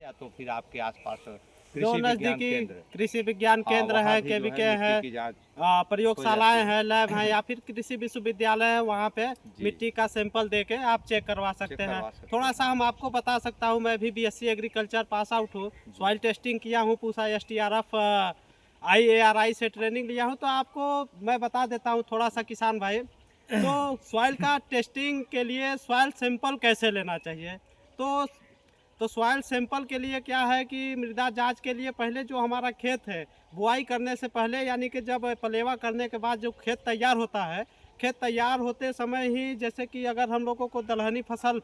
या तो फिर आपके आसपास जो कृषि विज्ञान नज़दीकी केंद्र, कृषि विज्ञान केंद्र वहाँ है, भी जो केवीके है है, मिट्टी की जांच प्रयोगशालाएं जाती है। हैं, लैब हैं, या फिर कृषि विश्वविद्यालय है, वहाँ पे जी, मिट्टी का सैंपल दे के आप चेक करवा चेक सकते हैं। करवा सकते थोड़ा हैं। सा हम आपको बता सकता हूँ, मैं भी बीएससी एग्रीकल्चर पास आउट हूँ, सॉइल टेस्टिंग किया हूँ, पूसा एसटीआरएफ IARI से ट्रेनिंग लिया हूँ, तो आपको मैं बता देता हूँ थोड़ा सा किसान भाई। तो सॉइल का टेस्टिंग के लिए सॉइल सैंपल कैसे लेना चाहिए, तो सॉइल सैंपल के लिए क्या है कि मृदा जांच के लिए पहले जो हमारा खेत है, बुआई करने से पहले, यानी कि जब पलेवा करने के बाद जो खेत तैयार होता है, खेत तैयार होते समय ही, जैसे कि अगर हम लोगों को दलहनी फसल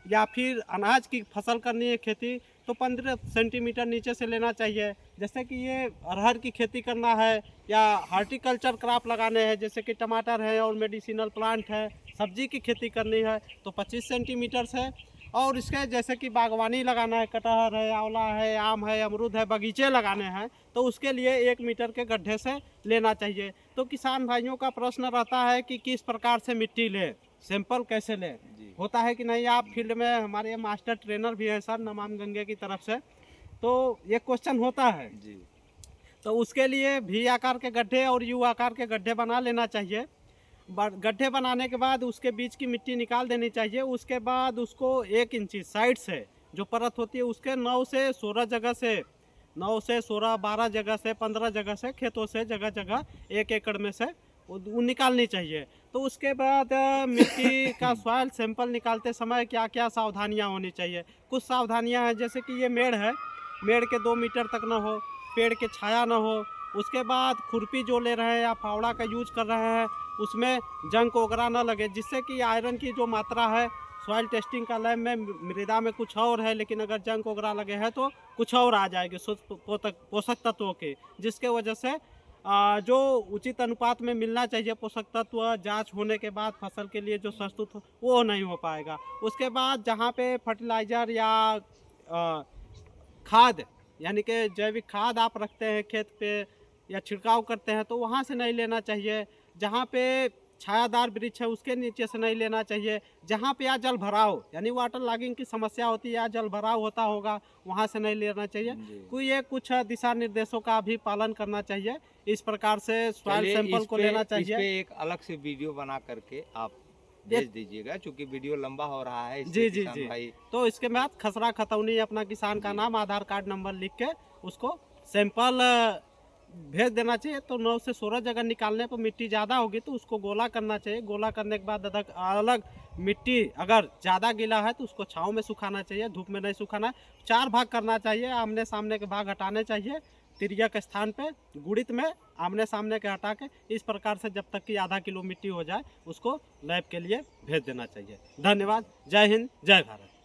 या फिर अनाज की फसल करनी है खेती, तो 15 सेंटीमीटर नीचे से लेना चाहिए। जैसे कि ये अरहर की खेती करना है या हार्टिकल्चर क्रॉप लगाने हैं, जैसे कि टमाटर है और मेडिसिनल प्लांट है, सब्जी की खेती करनी है, तो 25 सेंटीमीटर से। और इसके जैसे कि बागवानी लगाना है, कटहर है, आंवला है, आम है, अमरूद है, बगीचे लगाने हैं, तो उसके लिए 1 मीटर के गड्ढे से लेना चाहिए। तो किसान भाइयों का प्रश्न रहता है कि किस प्रकार से मिट्टी लें, सैंपल कैसे लें। जी, होता है कि नहीं, आप फील्ड में, हमारे मास्टर ट्रेनर भी हैं सर नमामि गंगे की तरफ से, तो ये क्वेश्चन होता है। जी, तो उसके लिए भी आकार के गड्ढे और यू आकार के गड्ढे बना लेना चाहिए। गड्ढे बनाने के बाद उसके बीच की मिट्टी निकाल देनी चाहिए। उसके बाद उसको 1 इंची साइड से जो परत होती है उसके 9 से 16 जगह से, 9 से 16, 12 जगह से, 15 जगह से, खेतों से जगह जगह 1 एकड़ में से वो निकालनी चाहिए। तो उसके बाद मिट्टी का सॉइल सैंपल निकालते समय क्या क्या सावधानियां होनी चाहिए। कुछ सावधानियां हैं, जैसे कि ये मेड़ है, मेड़ के 2 मीटर तक न हो, पेड़ के छाया न हो। उसके बाद खुरपी जो ले रहे हैं या फावड़ा का यूज कर रहे हैं, उसमें जंग वगैरह ना लगे, जिससे कि आयरन की जो मात्रा है सॉइल टेस्टिंग का लैब में मृदा में कुछ और है, लेकिन अगर जंग वगैरह लगे हैं तो कुछ और आ जाएगी पोषक तत्वों के, जिसके वजह से जो उचित अनुपात में मिलना चाहिए पोषक तत्व, जांच होने के बाद फसल के लिए जो प्रस्तुत हो वो नहीं हो पाएगा। उसके बाद जहाँ पे फर्टिलाइज़र या खाद, यानी कि जैविक खाद आप रखते हैं खेत पे या छिड़काव करते हैं, तो वहाँ से नहीं लेना चाहिए। जहाँ पे छायादार वृक्ष है उसके नीचे से नहीं लेना चाहिए। जहाँ पे या जल भराव, यानी वाटर लॉगिंग की समस्या होती है या जल भराव होता होगा, वहाँ से नहीं लेना चाहिए। जी। कोई ये कुछ दिशा निर्देशों का भी पालन करना चाहिए। इस प्रकार से सॉइल चलिए सैंपल को लेना इस चाहिए। पे एक अलग से वीडियो बना करके आप ये भेज दीजिएगा, क्योंकि वीडियो लंबा हो रहा है, इससे जी जी किसान जी। भाई। तो इसके बाद खसरा खतौनी, अपना किसान का जी, नाम, आधार कार्ड नंबर लिख के उसको सैंपल भेज देना चाहिए। तो 9 से 16 जगह निकालने पर मिट्टी ज़्यादा होगी तो उसको गोला करना चाहिए। गोला करने के बाद अलग अलग मिट्टी, अगर ज़्यादा गीला है तो उसको छाँव में सुखाना चाहिए, धूप में नहीं सुखाना है। 4 भाग करना चाहिए, आमने सामने के भाग हटाने चाहिए। तिर्यक स्थान पे गुणित में आमने सामने के हटा के, इस प्रकार से जब तक कि आधा किलो मिट्टी हो जाए उसको लैब के लिए भेज देना चाहिए। धन्यवाद। जय हिंद, जय भारत।